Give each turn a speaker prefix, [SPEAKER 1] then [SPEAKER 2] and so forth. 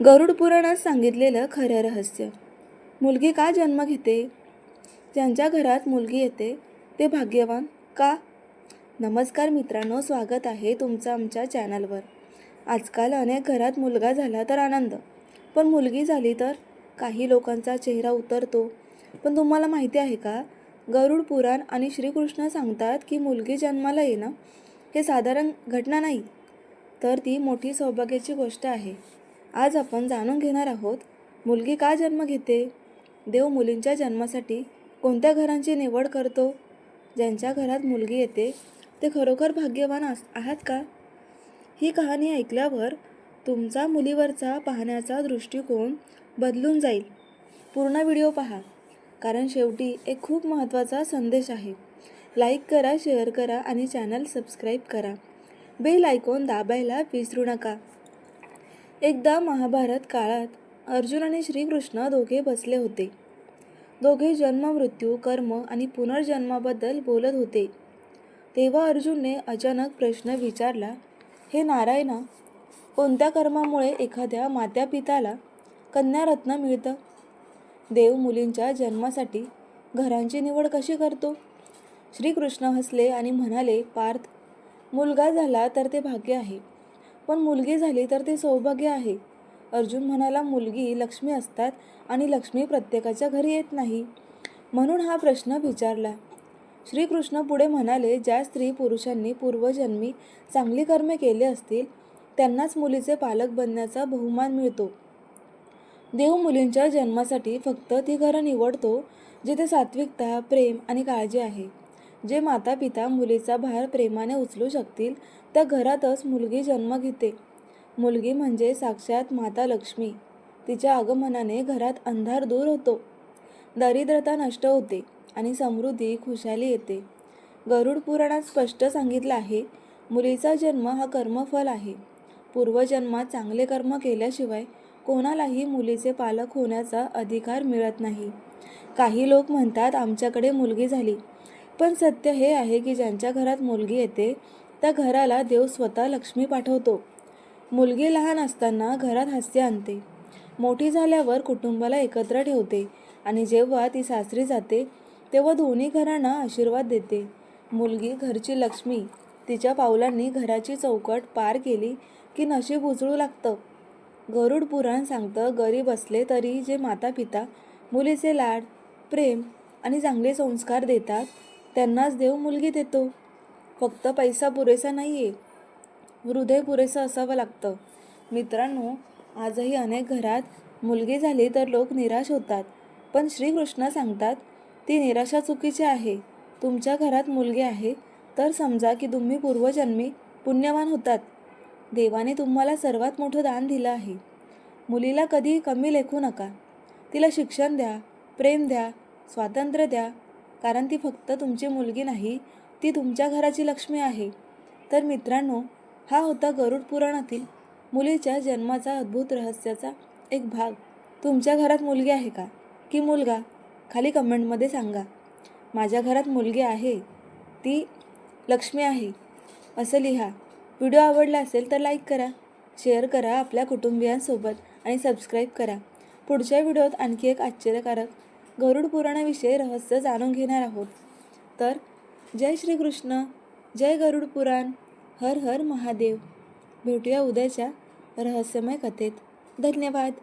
[SPEAKER 1] गरुड पुराणात सांगितलेलं खरं रहस्य. मुलगी का जन्म घेते? ज्यांच्या घरात मुलगी येते ते भाग्यवान का? नमस्कार मित्रांनो, स्वागत आहे तुमचं आमच्या चॅनलवर. आजकाल अनेक घरात मुलगा झाला तर आनंद, पण मुलगी झाली तर काही लोकांचा चेहरा उतरतो. पण तुम्हाला माहिती आहे का, गरुड पुराण आणि श्रीकृष्ण सांगतात की मुलगी जन्माला येणं हे साधारण घटना नाही, तर ती मोठी सौभाग्याची गोष्ट आहे. आज आपण जाणून घेणार आहोत, मुलगी का जन्म घेते, देव मुलींच्या जन्मासाठी कोणत्या घरांची निवड करतो, ज्यांच्या घरात मुलगी येते ते खरोखर भाग्यवान आहात का? ही कहाणी ऐकल्यावर तुमचा मुलीवरचा पाहण्याचा दृष्टिकोन बदलून जाईल. पूर्ण व्हिडिओ पहा, कारण शेवटी एक खूप महत्त्वाचा संदेश आहे. लाईक करा, शेअर करा आणि चॅनल सबस्क्राईब करा. बेल आयकॉन दाबायला विसरू नका. एकदा महाभारत काळात अर्जुन आणि श्रीकृष्ण दोघे बसले होते. दोघे जन्म, मृत्यू, कर्म आणि पुनर्जन्माबद्दल बोलत होते. तेव्हा अर्जुनने अचानक प्रश्न विचारला, हे नारायणा, कोणत्या कर्मामुळे एखाद्या मातापित्याला कन्यारत्न मिळतं? देव मुलींच्या जन्मासाठी घरांची निवड कशी करतो? श्रीकृष्ण हसले आणि म्हणाले, पार्थ, मुलगा झाला तर ते भाग्य आहे, पण मुलगी झाली तर ते सौभाग्य आहे. अर्जुन म्हणाला, मुलगी लक्ष्मी असतात आणि लक्ष्मी प्रत्येकाच्या घरी येत नाही, म्हणून हा प्रश्न विचारला. श्रीकृष्ण पुढे म्हणाले, ज्या स्त्री पुरुषांनी पूर्वजन्मी चांगली कर्मे केली असतील त्यांनाच मुलीचे पालक बनण्याचा बहुमान मिळतो. देव मुलींच्या जन्मासाठी फक्त ती घरं निवडतो जिथे सात्विकता, प्रेम आणि काळजी आहे. जे माता पिता मुलीचा भार प्रेमाने उचलू शकतील त्या घरातच मुलगी जन्म घेते. मुलगी म्हणजे साक्षात माता लक्ष्मी. तिच्या आगमनाने घरात अंधार दूर होतो, दारिद्र्यता नष्ट होते आणि समृद्धी, खुशाली येते. गरुड पुराणात स्पष्ट सांगितलं आहे, मुलीचा जन्म हा कर्मफल आहे. पूर्वजन्मात चांगले कर्म केल्याशिवाय कोणालाही मुलीचे पालक होण्याचा अधिकार मिळत नाही. काही लोक म्हणतात, आमच्याकडे मुलगी झाली, पण सत्य हे आहे की ज्यांच्या घरात मुलगी येते त्या घराला देव स्वतः लक्ष्मी पाठवतो. मुलगी लहान असताना घरात हास्य आणते, मोठी झाल्यावर कुटुंबाला एकत्र ठेवते आणि जेव्हा ती सासरी जाते तेव्हा दोन्ही घरांना आशीर्वाद देते. मुलगी घरची लक्ष्मी. तिच्या पावलांनी घराची चौकट पार केली की नशीब उजळू लागतं. गरुड पुराण सांगतं, गरीब असले तरी जे माता पिता मुलीचे लाड, प्रेम आणि चांगले संस्कार देतात त्यांनाच देव मुलगी देतो. फक्त पैसा पुरेसा नाहीये, हृदय पुरेसं असावं लागतं. मित्रांनो, आजही अनेक घरात मुलगी झाली तर लोक निराश होतात, पण श्रीकृष्ण सांगतात ती निराशा चुकीची आहे. तुमच्या घरात मुलगी आहे तर समजा की तुम्ही पूर्वजन्मी पुण्यवान होतात. देवाने तुम्हाला सर्वात मोठं दान दिलं आहे. मुलीला कधी कमी लेखू नका. तिला शिक्षण द्या, प्रेम द्या, स्वातंत्र्य द्या, कारण ती फक्त तुमची मुलगी नाही, ती तुमच्या घराची लक्ष्मी आहे. तर मित्रांनो, हा होता गरुड पुराणातील मुलीच्या जन्माचा अद्भुत रहस्याचा एक भाग. तुमच्या घरात मुलगी आहे का की मुलगा? खाली कमेंटमध्ये सांगा. माझ्या घरात मुलगी आहे, ती लक्ष्मी आहे असं लिहा. व्हिडिओ आवडला असेल तर लाईक करा, शेअर करा आपल्या कुटुंबियांसोबत आणि सबस्क्राईब करा. पुढच्या व्हिडिओत आणखी एक आश्चर्यकारक गरुड पुराणाविषयी रहस्य जाणून घेणार आहोत. तर जय श्रीकृष्ण, जय गरुड पुराण, हर हर महादेव. भेटूया उद्याच्या रहस्यमय कथेत. धन्यवाद.